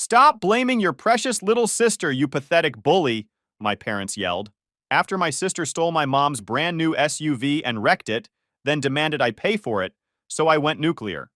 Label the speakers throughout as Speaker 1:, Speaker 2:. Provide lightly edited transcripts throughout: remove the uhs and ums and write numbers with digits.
Speaker 1: Stop blaming your precious little sister, you pathetic bully, my parents yelled. After my sister stole my mom's brand new SUV and wrecked it, then demanded I pay for it, so I went nuclear.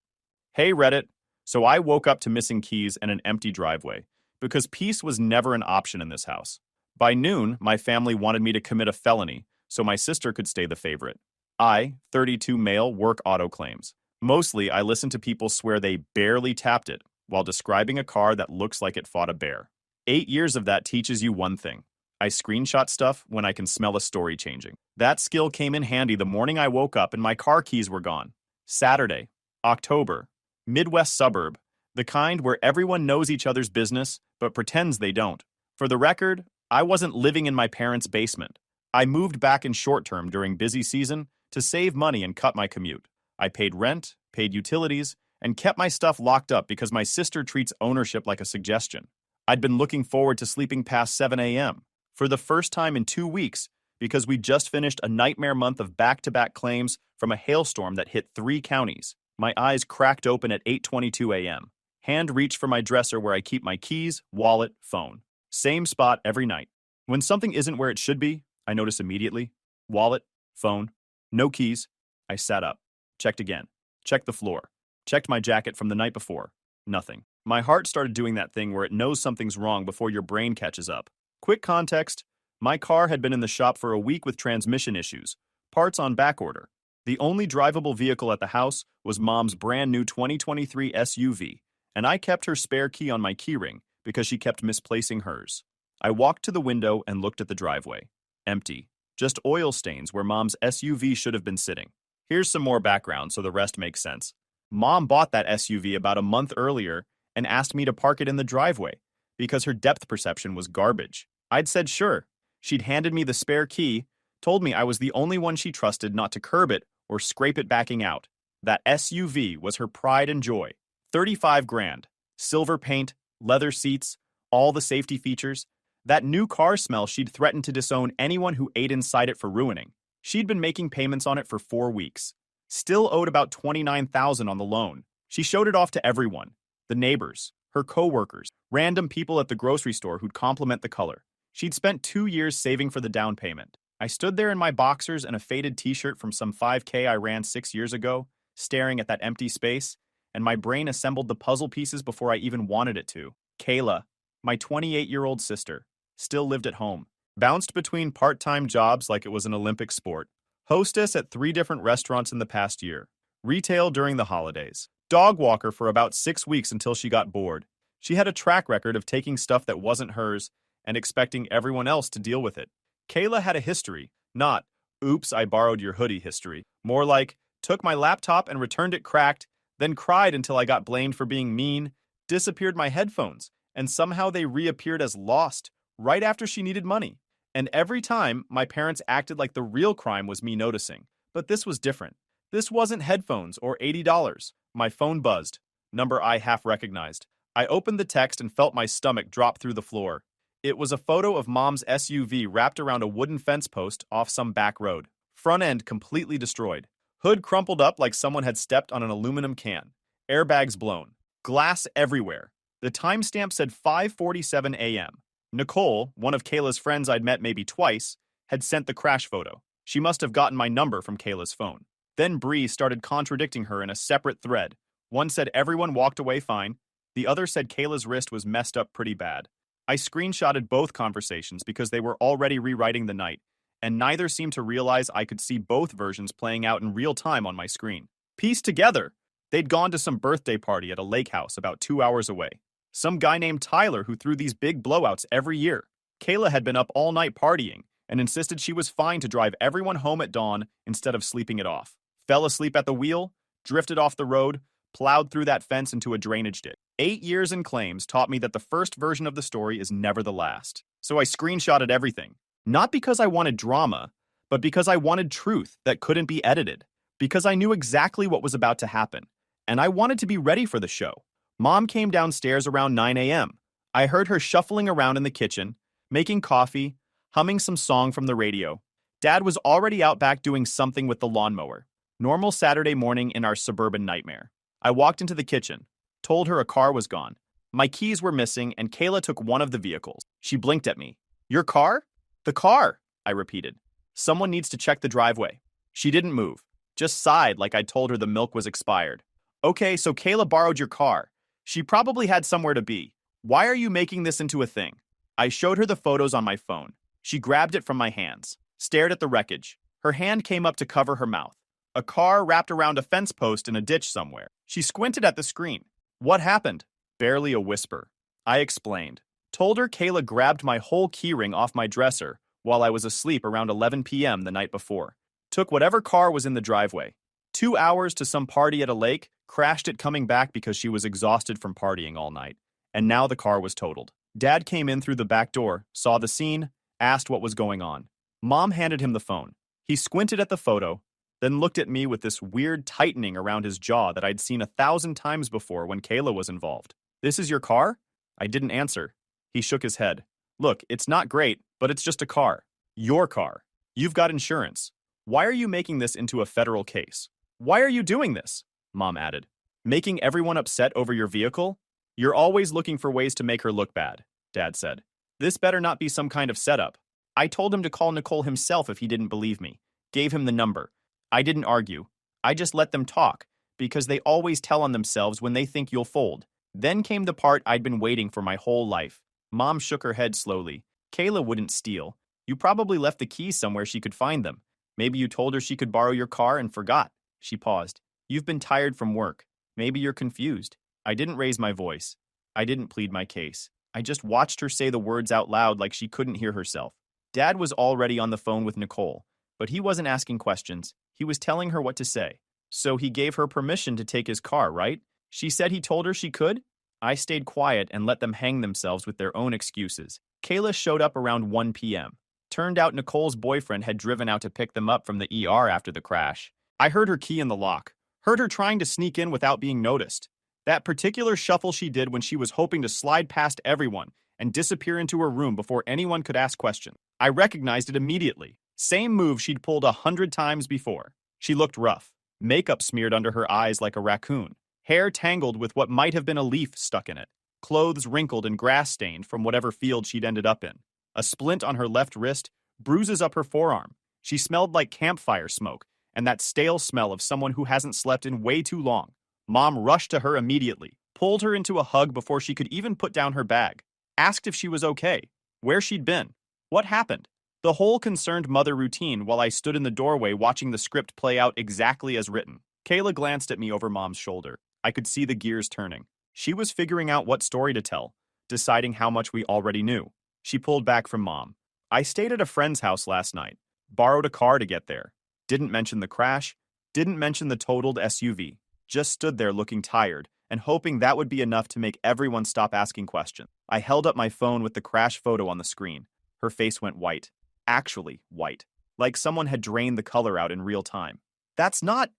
Speaker 1: Hey Reddit. So I woke up to missing keys and an empty driveway, because peace was never an option in this house. By noon, my family wanted me to commit a felony, so my sister could stay the favorite. I, 32 male, work auto claims. Mostly, I listen to people swear they barely tapped it while describing a car that looks like it fought a bear. 8 years of that teaches you one thing. I screenshot stuff when I can smell a story changing. That skill came in handy the morning I woke up and my car keys were gone. Saturday, October, Midwest suburb, the kind where everyone knows each other's business but pretends they don't. For the record, I wasn't living in my parents' basement. I moved back in short term during busy season to save money and cut my commute. I paid rent, paid utilities, and kept my stuff locked up because my sister treats ownership like a suggestion. I'd been looking forward to sleeping past 7 a.m. for the first time in 2 weeks because we just finished a nightmare month of back-to-back claims from a hailstorm that hit 3 counties. My eyes cracked open at 8:22 a.m. Hand reached for my dresser where I keep my keys, wallet, phone. Same spot every night. When something isn't where it should be, I notice immediately. Wallet, phone, no keys. I sat up. Checked again. Checked the floor. Checked my jacket from the night before. Nothing. My heart started doing that thing where it knows something's wrong before your brain catches up. Quick context, my car had been in the shop for a week with transmission issues, parts on back order. The only drivable vehicle at the house was Mom's brand new 2023 SUV, and I kept her spare key on my keyring because she kept misplacing hers. I walked to the window and looked at the driveway. Empty. Just oil stains where Mom's SUV should have been sitting. Here's some more background so the rest makes sense. Mom bought that SUV about a month earlier and asked me to park it in the driveway because her depth perception was garbage. I'd said sure. She'd handed me the spare key, told me I was the only one she trusted not to curb it or scrape it backing out. That SUV was her pride and joy. 35 grand. Silver paint, leather seats, all the safety features. That new car smell she'd threatened to disown anyone who ate inside it for ruining. She'd been making payments on it for 4 weeks. Still owed about $29,000 on the loan. She showed it off to everyone. The neighbors, her co-workers, random people at the grocery store who'd compliment the color. She'd spent 2 years saving for the down payment. I stood there in my boxers and a faded t-shirt from some 5K I ran 6 years ago, staring at that empty space, and my brain assembled the puzzle pieces before I even wanted it to. Kayla, my 28-year-old sister, still lived at home. Bounced between part-time jobs like it was an Olympic sport. Hostess at 3 different restaurants in the past year. Retail during the holidays. Dog walker for about 6 weeks until she got bored. She had a track record of taking stuff that wasn't hers and expecting everyone else to deal with it. Kayla had a history, not, oops, I borrowed your hoodie history. More like, took my laptop and returned it cracked, then cried until I got blamed for being mean, disappeared my headphones, and somehow they reappeared as lost, right after she needed money. And every time, my parents acted like the real crime was me noticing. But this was different. This wasn't headphones or $80. My phone buzzed. Number I half recognized. I opened the text and felt my stomach drop through the floor. It was a photo of Mom's SUV wrapped around a wooden fence post off some back road. Front end completely destroyed. Hood crumpled up like someone had stepped on an aluminum can. Airbags blown. Glass everywhere. The timestamp said 5:47 a.m. Nicole, one of Kayla's friends I'd met maybe twice, had sent the crash photo. She must have gotten my number from Kayla's phone. Then Bree started contradicting her in a separate thread. One said everyone walked away fine. The other said Kayla's wrist was messed up pretty bad. I screenshotted both conversations because they were already rewriting the night, and neither seemed to realize I could see both versions playing out in real time on my screen. Pieced together! They'd gone to some birthday party at a lake house about 2 hours away. Some guy named Tyler who threw these big blowouts every year. Kayla had been up all night partying and insisted she was fine to drive everyone home at dawn instead of sleeping it off. Fell asleep at the wheel, drifted off the road, plowed through that fence into a drainage ditch. 8 years in claims taught me that the first version of the story is never the last. So I screenshotted everything. Not because I wanted drama, but because I wanted truth that couldn't be edited. Because I knew exactly what was about to happen. And I wanted to be ready for the show. Mom came downstairs around 9 a.m. I heard her shuffling around in the kitchen, making coffee, humming some song from the radio. Dad was already out back doing something with the lawnmower. Normal Saturday morning in our suburban nightmare. I walked into the kitchen, told her a car was gone. My keys were missing, and Kayla took one of the vehicles. She blinked at me. Your car? The car, I repeated. Someone needs to check the driveway. She didn't move, just sighed like I'd told her the milk was expired. Okay, so Kayla borrowed your car. She probably had somewhere to be. Why are you making this into a thing? I showed her the photos on my phone. She grabbed it from my hands, stared at the wreckage. Her hand came up to cover her mouth. A car wrapped around a fence post in a ditch somewhere. She squinted at the screen. What happened? Barely a whisper. I explained. Told her Kayla grabbed my whole keyring off my dresser while I was asleep around 11 p.m. the night before. Took whatever car was in the driveway. 2 hours to some party at a lake, crashed it coming back because she was exhausted from partying all night. And now the car was totaled. Dad came in through the back door, saw the scene, asked what was going on. Mom handed him the phone. He squinted at the photo, then looked at me with this weird tightening around his jaw that I'd seen 1,000 times before when Kayla was involved. This is your car? I didn't answer. He shook his head. Look, it's not great, but it's just a car. Your car. You've got insurance. Why are you making this into a federal case? Why are you doing this? Mom added. Making everyone upset over your vehicle? You're always looking for ways to make her look bad, Dad said. This better not be some kind of setup. I told him to call Nicole himself if he didn't believe me. Gave him the number. I didn't argue. I just let them talk, because they always tell on themselves when they think you'll fold. Then came the part I'd been waiting for my whole life. Mom shook her head slowly. Kayla wouldn't steal. You probably left the keys somewhere she could find them. Maybe you told her she could borrow your car and forgot. She paused. You've been tired from work. Maybe you're confused. I didn't raise my voice. I didn't plead my case. I just watched her say the words out loud like she couldn't hear herself. Dad was already on the phone with Nicole, but he wasn't asking questions. He was telling her what to say. So he gave her permission to take his car, right? She said he told her she could? I stayed quiet and let them hang themselves with their own excuses. Kayla showed up around 1 p.m. Turned out Nicole's boyfriend had driven out to pick them up from the ER after the crash. I heard her key in the lock. Heard her trying to sneak in without being noticed. That particular shuffle she did when she was hoping to slide past everyone and disappear into her room before anyone could ask questions. I recognized it immediately. Same move she'd pulled 100 times before. She looked rough. Makeup smeared under her eyes like a raccoon. Hair tangled with what might have been a leaf stuck in it. Clothes wrinkled and grass-stained from whatever field she'd ended up in. A splint on her left wrist, bruises up her forearm. She smelled like campfire smoke and that stale smell of someone who hasn't slept in way too long. Mom rushed to her immediately, pulled her into a hug before she could even put down her bag, asked if she was okay, where she'd been, what happened. The whole concerned mother routine while I stood in the doorway watching the script play out exactly as written. Kayla glanced at me over Mom's shoulder. I could see the gears turning. She was figuring out what story to tell, deciding how much we already knew. She pulled back from Mom. I stayed at a friend's house last night, borrowed a car to get there. Didn't mention the crash, didn't mention the totaled SUV. Just stood there looking tired and hoping that would be enough to make everyone stop asking questions. I held up my phone with the crash photo on the screen. Her face went white. Actually white. Like someone had drained the color out in real time. It's not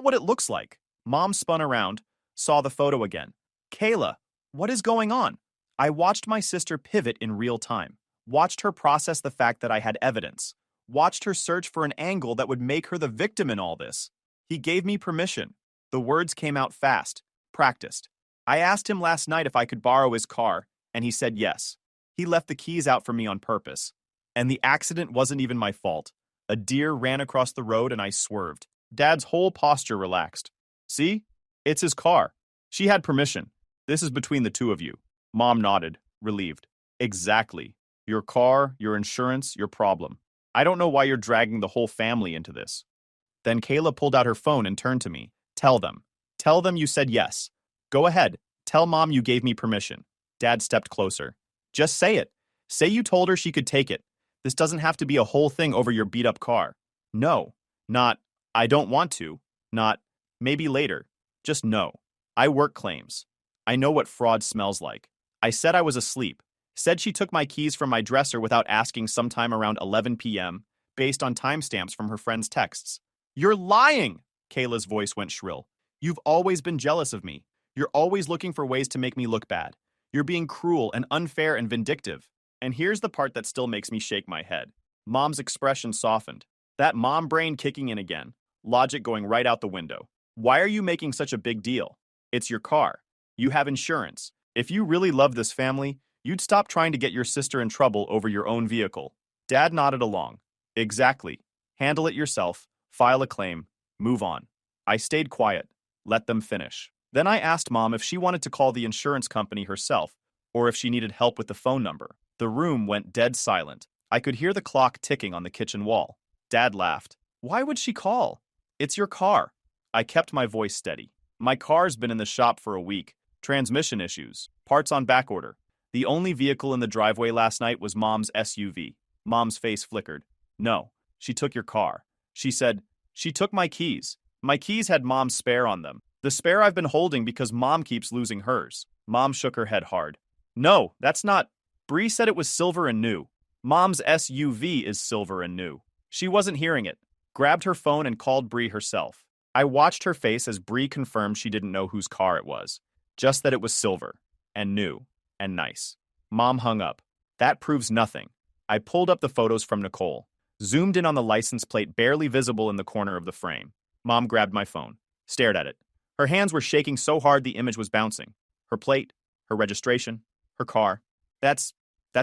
Speaker 1: what it looks like. Mom spun around, saw the photo again. Kayla, what is going on? I watched my sister pivot in real time. Watched her process the fact that I had evidence. Watched her search for an angle that would make her the victim in all this. He gave me permission. The words came out fast. Practiced. I asked him last night if I could borrow his car, and he said yes. He left the keys out for me on purpose. And the accident wasn't even my fault. A deer ran across the road and I swerved. Dad's whole posture relaxed. See? It's his car. She had permission. This is between the two of you. Mom nodded, relieved. Exactly. Your car, your insurance, your problem. I don't know why you're dragging the whole family into this. Then Kayla pulled out her phone and turned to me. Tell them. Tell them you said yes. Go ahead. Tell Mom you gave me permission. Dad stepped closer. Just say it. Say you told her she could take it. This doesn't have to be a whole thing over your beat-up car. No. Not, I don't want to. Not, maybe later. Just no. I work claims. I know what fraud smells like. I said I was asleep. Said she took my keys from my dresser without asking sometime around 11 p.m., based on timestamps from her friend's texts. You're lying! Kayla's voice went shrill. You've always been jealous of me. You're always looking for ways to make me look bad. You're being cruel and unfair and vindictive. And here's the part that still makes me shake my head. Mom's expression softened. That mom brain kicking in again. Logic going right out the window. Why are you making such a big deal? It's your car. You have insurance. If you really love this family, you'd stop trying to get your sister in trouble over your own vehicle. Dad nodded along. Exactly. Handle it yourself, file a claim, move on. I stayed quiet, let them finish. Then I asked Mom if she wanted to call the insurance company herself, or if she needed help with the phone number. The room went dead silent. I could hear the clock ticking on the kitchen wall. Dad laughed. Why would she call? It's your car. I kept my voice steady. My car's been in the shop for a week. Transmission issues. Parts on backorder. The only vehicle in the driveway last night was Mom's SUV. Mom's face flickered. No, she took your car. She said, she took my keys. My keys had Mom's spare on them. The spare I've been holding because Mom keeps losing hers. Mom shook her head hard. No, that's not. Bree said it was silver and new. Mom's SUV is silver and new. She wasn't hearing it. Grabbed her phone and called Bree herself. I watched her face as Bree confirmed she didn't know whose car it was. Just that it was silver. And new. And nice. Mom hung up. That proves nothing. I pulled up the photos from Nicole. Zoomed in on the license plate barely visible in the corner of the frame. Mom grabbed my phone. Stared at it. Her hands were shaking so hard the image was bouncing. Her plate. Her registration. Her car. That's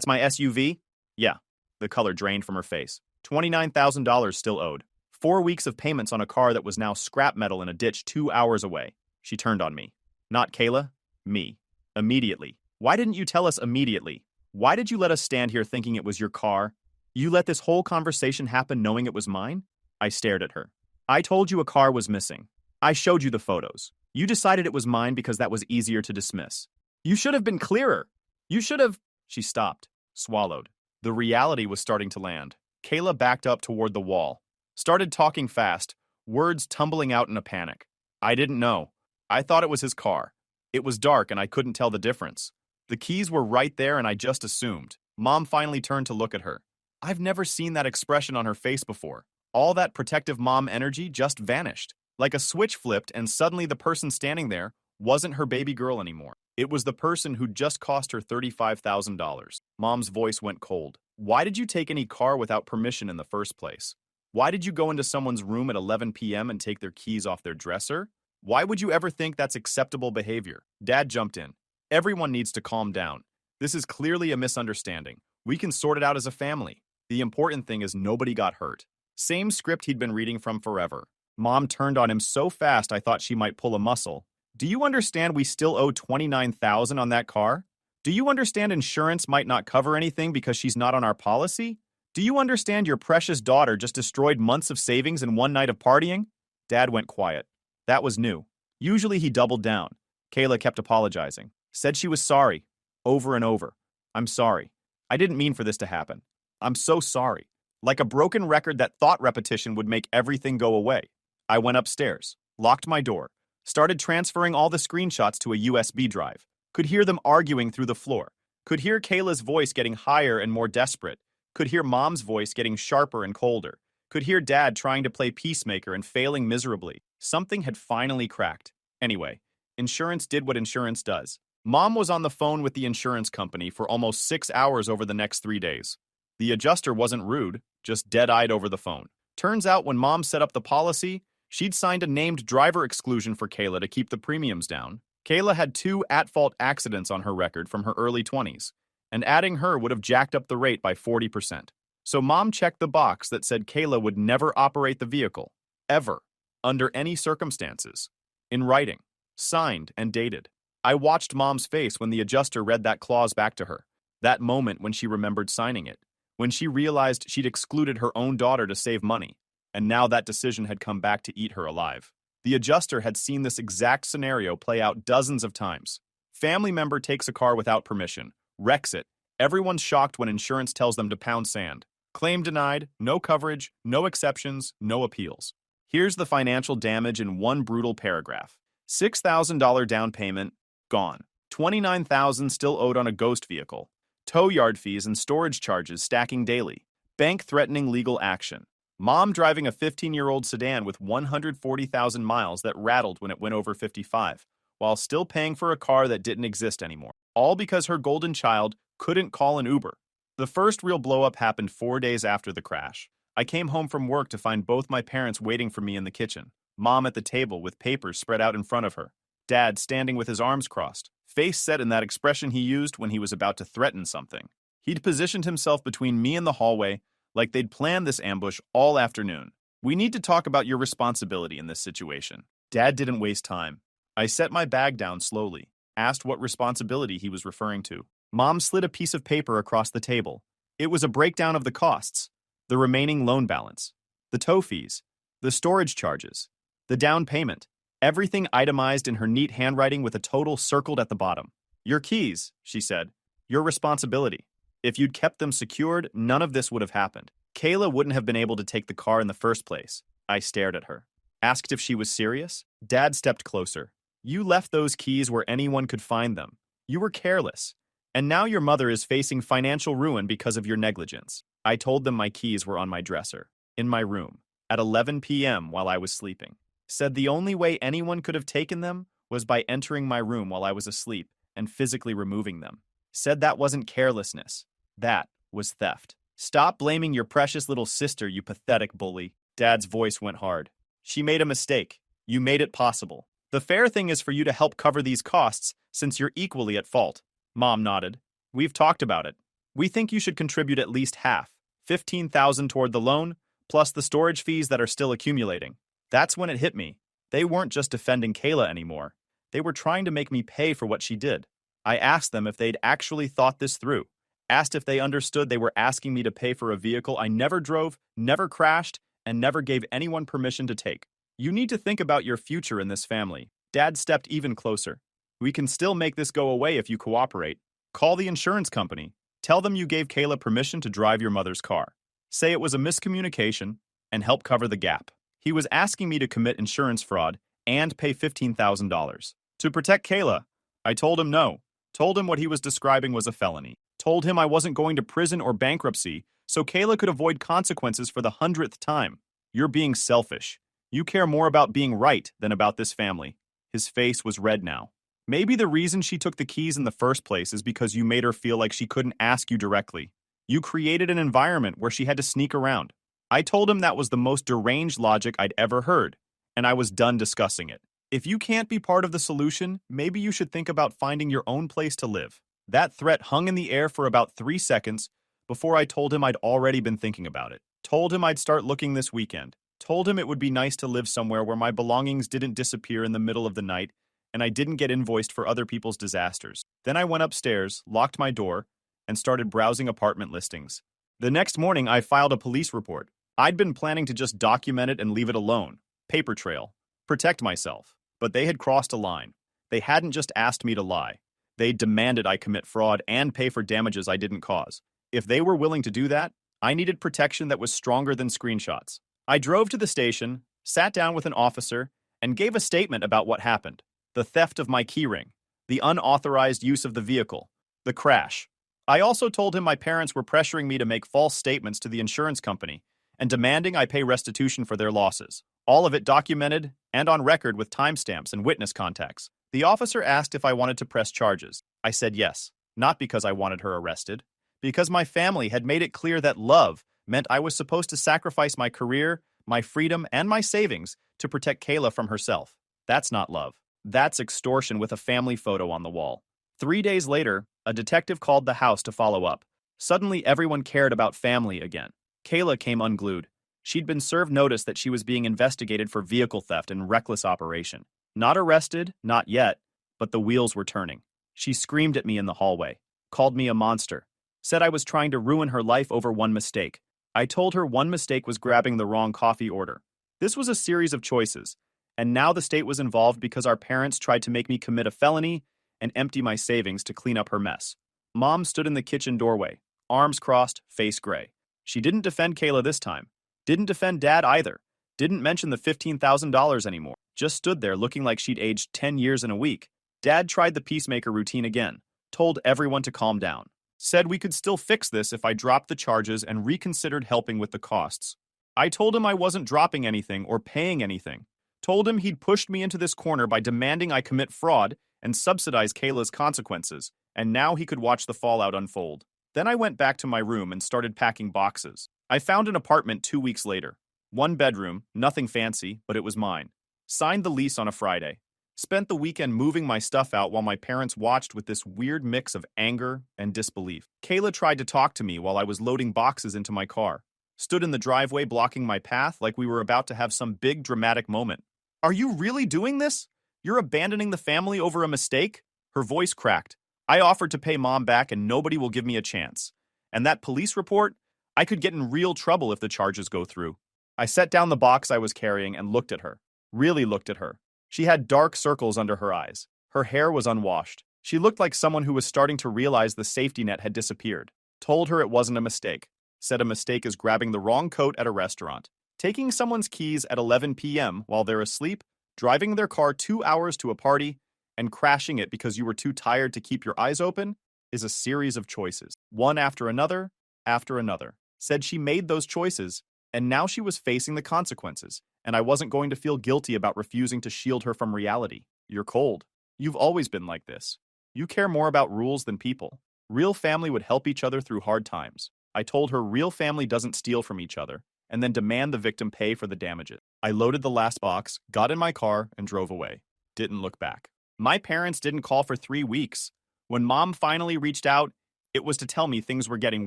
Speaker 1: my SUV? Yeah. The color drained from her face. $29,000 still owed. 4 weeks of payments on a car that was now scrap metal in a ditch 2 hours away. She turned on me. Not Kayla. Me. Immediately. Why didn't you tell us immediately? Why did you let us stand here thinking it was your car? You let this whole conversation happen knowing it was mine? I stared at her. I told you a car was missing. I showed you the photos. You decided it was mine because that was easier to dismiss. You should have been clearer. You should have... She stopped, swallowed. The reality was starting to land. Kayla backed up toward the wall. Started talking fast, words tumbling out in a panic. I didn't know. I thought it was his car. It was dark and I couldn't tell the difference. The keys were right there and I just assumed. Mom finally turned to look at her. I've never seen that expression on her face before. All that protective mom energy just vanished. Like a switch flipped and suddenly the person standing there wasn't her baby girl anymore. It was the person who'd just cost her $35,000. Mom's voice went cold. Why did you take any car without permission in the first place? Why did you go into someone's room at 11 p.m. and take their keys off their dresser? Why would you ever think that's acceptable behavior? Dad jumped in. Everyone needs to calm down. This is clearly a misunderstanding. We can sort it out as a family. The important thing is nobody got hurt. Same script he'd been reading from forever. Mom turned on him so fast I thought she might pull a muscle. Do you understand we still owe $29,000 on that car? Do you understand insurance might not cover anything because she's not on our policy? Do you understand your precious daughter just destroyed months of savings in one night of partying? Dad went quiet. That was new. Usually he doubled down. Kayla kept apologizing. Said she was sorry. Over and over. I'm sorry. I didn't mean for this to happen. I'm so sorry. Like a broken record that thought repetition would make everything go away. I went upstairs, locked my door, started transferring all the screenshots to a USB drive. Could hear them arguing through the floor. Could hear Kayla's voice getting higher and more desperate. Could hear Mom's voice getting sharper and colder. Could hear Dad trying to play peacemaker and failing miserably. Something had finally cracked. Anyway, insurance did what insurance does. Mom was on the phone with the insurance company for almost 6 hours over the next 3 days. The adjuster wasn't rude, just dead-eyed over the phone. Turns out when Mom set up the policy, she'd signed a named driver exclusion for Kayla to keep the premiums down. Kayla had 2 at-fault accidents on her record from her early 20s, and adding her would have jacked up the rate by 40%. So Mom checked the box that said Kayla would never operate the vehicle, ever, under any circumstances. In writing, signed and dated. I watched Mom's face when the adjuster read that clause back to her. That moment when she remembered signing it. When she realized she'd excluded her own daughter to save money, and now that decision had come back to eat her alive. The adjuster had seen this exact scenario play out dozens of times. Family member takes a car without permission, wrecks it. Everyone's shocked when insurance tells them to pound sand. Claim denied, no coverage, no exceptions, no appeals. Here's the financial damage in one brutal paragraph. $6,000 down payment, gone. $29,000 still owed on a ghost vehicle. Tow yard fees and storage charges stacking daily. Bank threatening legal action. Mom driving a 15-year-old sedan with 140,000 miles that rattled when it went over 55, while still paying for a car that didn't exist anymore. All because her golden child couldn't call an Uber. The first real blow-up happened 4 days after the crash. I came home from work to find both my parents waiting for me in the kitchen. Mom at the table with papers spread out in front of her. Dad standing with his arms crossed, face set in that expression he used when he was about to threaten something. He'd positioned himself between me and the hallway like they'd planned this ambush all afternoon. We need to talk about your responsibility in this situation. Dad didn't waste time. I set my bag down slowly, asked what responsibility he was referring to. Mom slid a piece of paper across the table. It was a breakdown of the costs, the remaining loan balance, the tow fees, the storage charges, the down payment, everything itemized in her neat handwriting with a total circled at the bottom. Your keys, she said. Your responsibility. If you'd kept them secured, none of this would have happened. Kayla wouldn't have been able to take the car in the first place. I stared at her. Asked if she was serious. Dad stepped closer. You left those keys where anyone could find them. You were careless. And now your mother is facing financial ruin because of your negligence. I told them my keys were on my dresser, in my room, at 11 p.m. while I was sleeping. Said the only way anyone could have taken them was by entering my room while I was asleep and physically removing them. Said that wasn't carelessness. That was theft. Stop blaming your precious little sister, you pathetic bully. Dad's voice went hard. She made a mistake. You made it possible. The fair thing is for you to help cover these costs since you're equally at fault. Mom nodded. We've talked about it. We think you should contribute at least half, $15,000 toward the loan, plus the storage fees that are still accumulating. That's when it hit me. They weren't just defending Kayla anymore. They were trying to make me pay for what she did. I asked them if they'd actually thought this through. Asked if they understood they were asking me to pay for a vehicle I never drove, never crashed, and never gave anyone permission to take. You need to think about your future in this family. Dad stepped even closer. We can still make this go away if you cooperate. Call the insurance company. Tell them you gave Kayla permission to drive your mother's car. Say it was a miscommunication and help cover the gap. He was asking me to commit insurance fraud and pay $15,000. To protect Kayla, I told him no. Told him what he was describing was a felony. Told him I wasn't going to prison or bankruptcy, so Kayla could avoid consequences for the 100th time. You're being selfish. You care more about being right than about this family. His face was red now. Maybe the reason she took the keys in the first place is because you made her feel like she couldn't ask you directly. You created an environment where she had to sneak around. I told him that was the most deranged logic I'd ever heard, and I was done discussing it. If you can't be part of the solution, maybe you should think about finding your own place to live. That threat hung in the air for about 3 seconds before I told him I'd already been thinking about it. Told him I'd start looking this weekend. Told him it would be nice to live somewhere where my belongings didn't disappear in the middle of the night and I didn't get invoiced for other people's disasters. Then I went upstairs, locked my door, and started browsing apartment listings. The next morning, I filed a police report. I'd been planning to just document it and leave it alone. Paper trail. Protect myself. But they had crossed a line. They hadn't just asked me to lie. They demanded I commit fraud and pay for damages I didn't cause. If they were willing to do that, I needed protection that was stronger than screenshots. I drove to the station, sat down with an officer, and gave a statement about what happened. The theft of my keyring, the unauthorized use of the vehicle, the crash. I also told him my parents were pressuring me to make false statements to the insurance company and demanding I pay restitution for their losses. All of it documented and on record with timestamps and witness contacts. The officer asked if I wanted to press charges. I said yes, not because I wanted her arrested, because my family had made it clear that love meant I was supposed to sacrifice my career, my freedom, and my savings to protect Kayla from herself. That's not love. That's extortion with a family photo on the wall. 3 days later, a detective called the house to follow up. Suddenly, everyone cared about family again. Kayla came unglued. She'd been served notice that she was being investigated for vehicle theft and reckless operation. Not arrested, not yet, but the wheels were turning. She screamed at me in the hallway, called me a monster, said I was trying to ruin her life over one mistake. I told her one mistake was grabbing the wrong coffee order. This was a series of choices, and now the state was involved because our parents tried to make me commit a felony and empty my savings to clean up her mess. Mom stood in the kitchen doorway, arms crossed, face gray. She didn't defend Kayla this time. Didn't defend Dad either. Didn't mention the $15,000 anymore. Just stood there looking like she'd aged 10 years in a week. Dad tried the peacemaker routine again. Told everyone to calm down. Said we could still fix this if I dropped the charges and reconsidered helping with the costs. I told him I wasn't dropping anything or paying anything. Told him he'd pushed me into this corner by demanding I commit fraud and subsidize Kayla's consequences, and now he could watch the fallout unfold. Then I went back to my room and started packing boxes. I found an apartment 2 weeks later. 1 bedroom, nothing fancy, but it was mine. Signed the lease on a Friday. Spent the weekend moving my stuff out while my parents watched with this weird mix of anger and disbelief. Kayla tried to talk to me while I was loading boxes into my car. Stood in the driveway blocking my path like we were about to have some big dramatic moment. Are you really doing this? You're abandoning the family over a mistake? Her voice cracked. I offered to pay mom back and nobody will give me a chance. And that police report? I could get in real trouble if the charges go through. I set down the box I was carrying and looked at her. Really looked at her. She had dark circles under her eyes. Her hair was unwashed. She looked like someone who was starting to realize the safety net had disappeared. Told her it wasn't a mistake. Said a mistake is grabbing the wrong coat at a restaurant. Taking someone's keys at 11 p.m. while they're asleep, driving their car 2 hours to a party, and crashing it because you were too tired to keep your eyes open is a series of choices, one after another, after another. Said she made those choices, and now she was facing the consequences, and I wasn't going to feel guilty about refusing to shield her from reality. You're cold. You've always been like this. You care more about rules than people. Real family would help each other through hard times. I told her real family doesn't steal from each other, and then demand the victim pay for the damages. I loaded the last box, got in my car, and drove away. Didn't look back. My parents didn't call for 3 weeks. When mom finally reached out, it was to tell me things were getting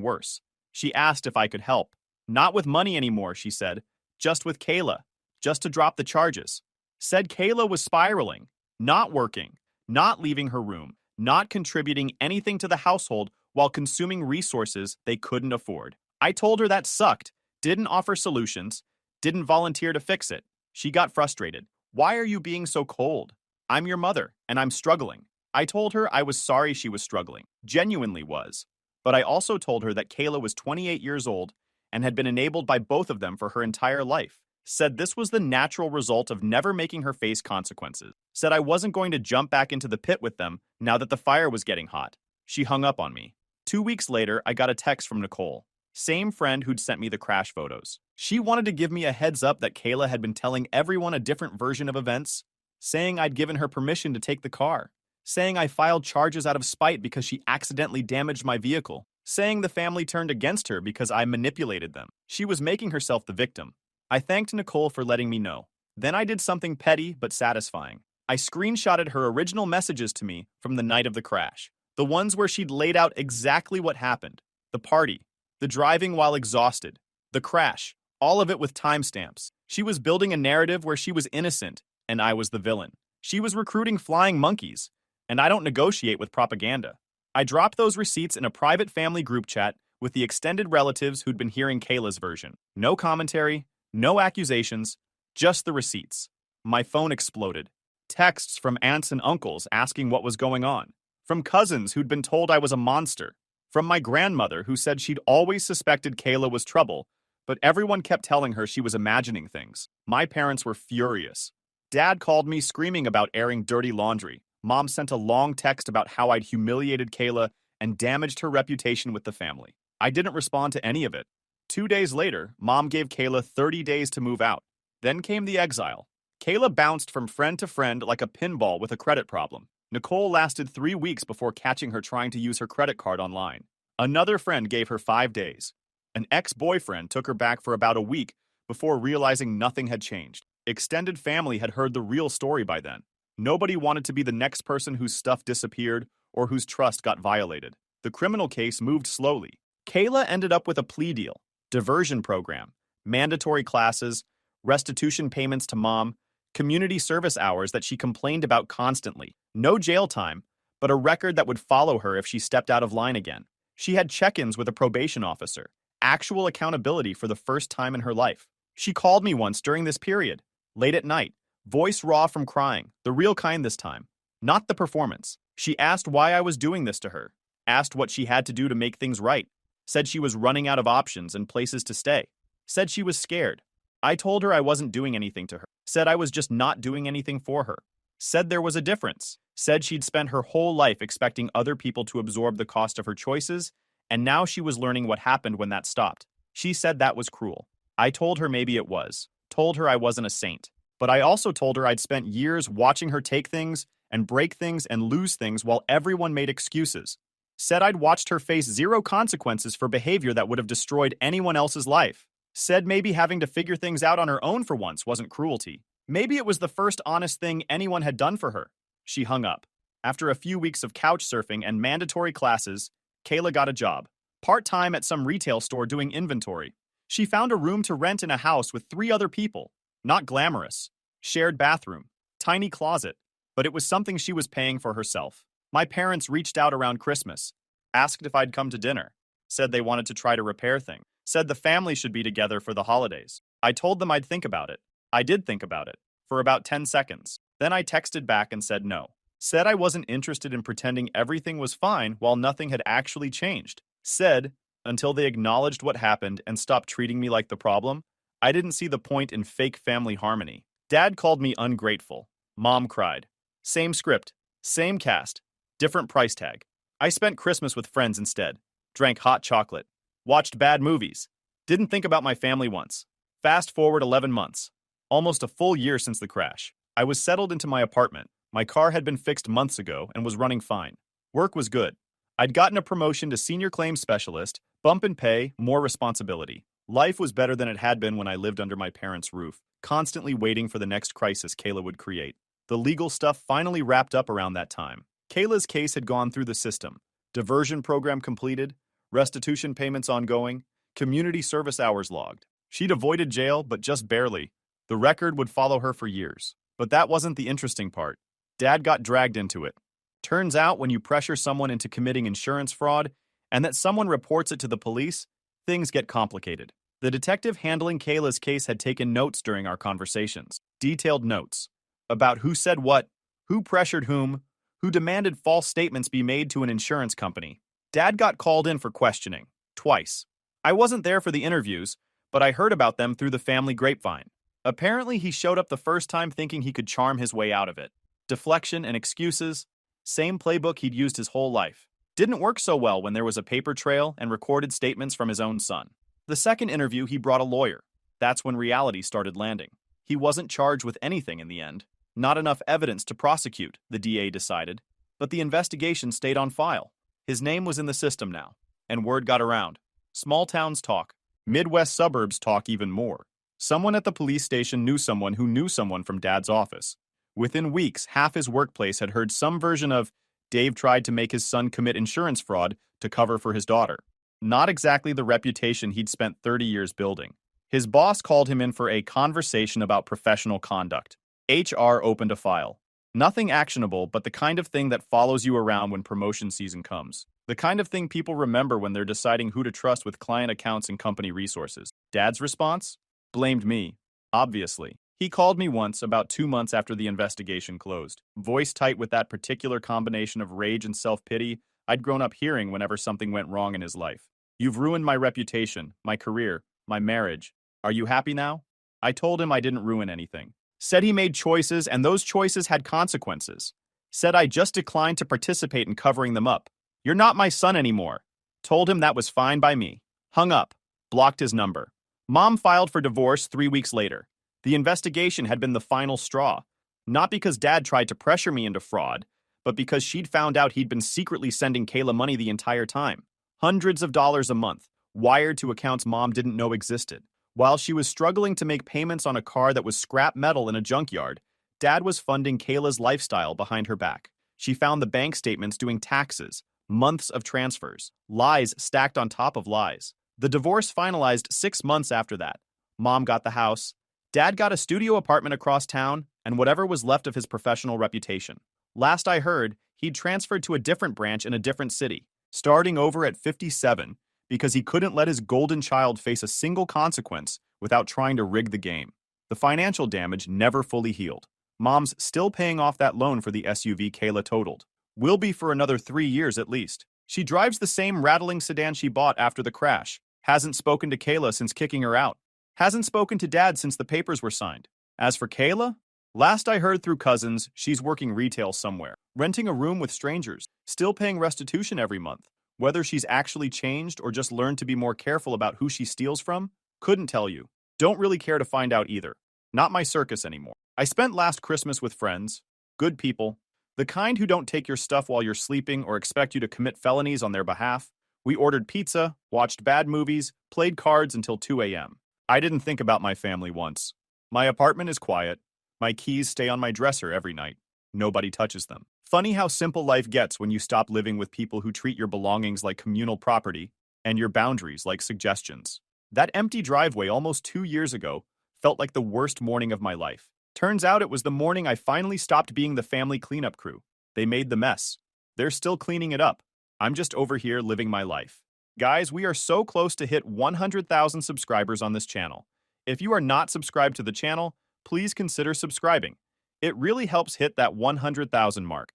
Speaker 1: worse. She asked if I could help. Not with money anymore, she said. Just with Kayla. Just to drop the charges. Said Kayla was spiraling, not working, not leaving her room, not contributing anything to the household while consuming resources they couldn't afford. I told her that sucked, didn't offer solutions, didn't volunteer to fix it. She got frustrated. Why are you being so cold? I'm your mother, and I'm struggling. I told her I was sorry she was struggling, genuinely was. But I also told her that Kayla was 28 years old and had been enabled by both of them for her entire life. Said this was the natural result of never making her face consequences. Said I wasn't going to jump back into the pit with them now that the fire was getting hot. She hung up on me. 2 weeks later, I got a text from Nicole, same friend who'd sent me the crash photos. She wanted to give me a heads up that Kayla had been telling everyone a different version of events, saying I'd given her permission to take the car, saying I filed charges out of spite because she accidentally damaged my vehicle, saying the family turned against her because I manipulated them. She was making herself the victim. I thanked Nicole for letting me know. Then I did something petty but satisfying. I screenshotted her original messages to me from the night of the crash. The ones where she'd laid out exactly what happened. The party, the driving while exhausted, the crash, all of it with timestamps. She was building a narrative where she was innocent and I was the villain. She was recruiting flying monkeys, and I don't negotiate with propaganda. I dropped those receipts in a private family group chat with the extended relatives who'd been hearing Kayla's version. No commentary, no accusations, just the receipts. My phone exploded. Texts from aunts and uncles asking what was going on. From cousins who'd been told I was a monster. From my grandmother who said she'd always suspected Kayla was trouble, but everyone kept telling her she was imagining things. My parents were furious. Dad called me screaming about airing dirty laundry. Mom sent a long text about how I'd humiliated Kayla and damaged her reputation with the family. I didn't respond to any of it. 2 days later, Mom gave Kayla 30 days to move out. Then came the exile. Kayla bounced from friend to friend like a pinball with a credit problem. Nicole lasted 3 weeks before catching her trying to use her credit card online. Another friend gave her 5 days. An ex-boyfriend took her back for about a week before realizing nothing had changed. Extended family had heard the real story by then. Nobody wanted to be the next person whose stuff disappeared or whose trust got violated. The criminal case moved slowly. Kayla ended up with a plea deal, diversion program, mandatory classes, restitution payments to mom, community service hours that she complained about constantly. No jail time, but a record that would follow her if she stepped out of line again. She had check-ins with a probation officer, actual accountability for the first time in her life. She called me once during this period, late at night, voice raw from crying, the real kind this time, not the performance. She asked why I was doing this to her, asked what she had to do to make things right, said she was running out of options and places to stay, said she was scared. I told her I wasn't doing anything to her, said I was just not doing anything for her, said there was a difference, said she'd spent her whole life expecting other people to absorb the cost of her choices, and now she was learning what happened when that stopped. She said that was cruel. I told her maybe it was, told her I wasn't a saint. But I also told her I'd spent years watching her take things and break things and lose things while everyone made excuses. Said I'd watched her face 0 consequences for behavior that would have destroyed anyone else's life. Said maybe having to figure things out on her own for once wasn't cruelty. Maybe it was the first honest thing anyone had done for her. She hung up. After a few weeks of couch surfing and mandatory classes, Kayla got a job, part-time at some retail store doing inventory. She found a room to rent in a house with 3 other people. Not glamorous. Shared bathroom. Tiny closet. But it was something she was paying for herself. My parents reached out around Christmas, asked if I'd come to dinner, said they wanted to try to repair things, said the family should be together for the holidays. I told them I'd think about it. I did think about it, for about 10 seconds. Then I texted back and said no. Said I wasn't interested in pretending everything was fine while nothing had actually changed. Said, until they acknowledged what happened and stopped treating me like the problem, I didn't see the point in fake family harmony. Dad called me ungrateful. Mom cried. Same script, same cast, different price tag. I spent Christmas with friends instead. Drank hot chocolate. Watched bad movies. Didn't think about my family once. Fast forward 11 months. Almost a full year since the crash. I was settled into my apartment. My car had been fixed months ago and was running fine. Work was good. I'd gotten a promotion to senior claims specialist, bump in pay, more responsibility. Life was better than it had been when I lived under my parents' roof, constantly waiting for the next crisis Kayla would create. The legal stuff finally wrapped up around that time. Kayla's case had gone through the system. Diversion program completed, restitution payments ongoing, community service hours logged. She'd avoided jail, but just barely. The record would follow her for years. But that wasn't the interesting part. Dad got dragged into it. Turns out when you pressure someone into committing insurance fraud, and that someone reports it to the police, things get complicated. The detective handling Kayla's case had taken notes during our conversations. Detailed notes. About who said what, who pressured whom, who demanded false statements be made to an insurance company. Dad got called in for questioning. Twice. I wasn't there for the interviews, but I heard about them through the family grapevine. Apparently, he showed up the first time thinking he could charm his way out of it. Deflection and excuses. Same playbook he'd used his whole life. Didn't work so well when there was a paper trail and recorded statements from his own son. The second interview, he brought a lawyer. That's when reality started landing. He wasn't charged with anything in the end. Not enough evidence to prosecute, the DA decided. But the investigation stayed on file. His name was in the system now. And word got around. Small towns talk. Midwest suburbs talk even more. Someone at the police station knew someone who knew someone from Dad's office. Within weeks, half his workplace had heard some version of Dave tried to make his son commit insurance fraud to cover for his daughter. Not exactly the reputation he'd spent 30 years building. His boss called him in for a conversation about professional conduct. HR opened a file. Nothing actionable, but the kind of thing that follows you around when promotion season comes. The kind of thing people remember when they're deciding who to trust with client accounts and company resources. Dad's response? Blamed me. Obviously. He called me once, about 2 months after the investigation closed. Voice tight with that particular combination of rage and self-pity I'd grown up hearing whenever something went wrong in his life. You've ruined my reputation, my career, my marriage. Are you happy now? I told him I didn't ruin anything. Said he made choices and those choices had consequences. Said I just declined to participate in covering them up. You're not my son anymore. Told him that was fine by me. Hung up. Blocked his number. Mom filed for divorce 3 weeks later. The investigation had been the final straw. Not because Dad tried to pressure me into fraud, but because she'd found out he'd been secretly sending Kayla money the entire time. Hundreds of dollars a month, wired to accounts Mom didn't know existed. While she was struggling to make payments on a car that was scrap metal in a junkyard, Dad was funding Kayla's lifestyle behind her back. She found the bank statements doing taxes, months of transfers, lies stacked on top of lies. The divorce finalized 6 months after that. Mom got the house. Dad got a studio apartment across town and whatever was left of his professional reputation. Last I heard, he'd transferred to a different branch in a different city, starting over at 57 because he couldn't let his golden child face a single consequence without trying to rig the game. The financial damage never fully healed. Mom's still paying off that loan for the SUV Kayla totaled. Will be for another 3 years at least. She drives the same rattling sedan she bought after the crash. Hasn't spoken to Kayla since kicking her out. Hasn't spoken to Dad since the papers were signed. As for Kayla, last I heard through cousins, she's working retail somewhere, renting a room with strangers, still paying restitution every month. Whether she's actually changed or just learned to be more careful about who she steals from, couldn't tell you. Don't really care to find out either. Not my circus anymore. I spent last Christmas with friends, good people, the kind who don't take your stuff while you're sleeping or expect you to commit felonies on their behalf. We ordered pizza, watched bad movies, played cards until 2 a.m. I didn't think about my family once. My apartment is quiet. My keys stay on my dresser every night. Nobody touches them. Funny how simple life gets when you stop living with people who treat your belongings like communal property and your boundaries like suggestions. That empty driveway almost 2 years ago felt like the worst morning of my life. Turns out it was the morning I finally stopped being the family cleanup crew. They made the mess. They're still cleaning it up. I'm just over here living my life. Guys, we are so close to hit 100,000 subscribers on this channel. If you are not subscribed to the channel, please consider subscribing. It really helps hit that 100,000 mark.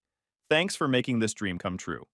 Speaker 1: Thanks for making this dream come true.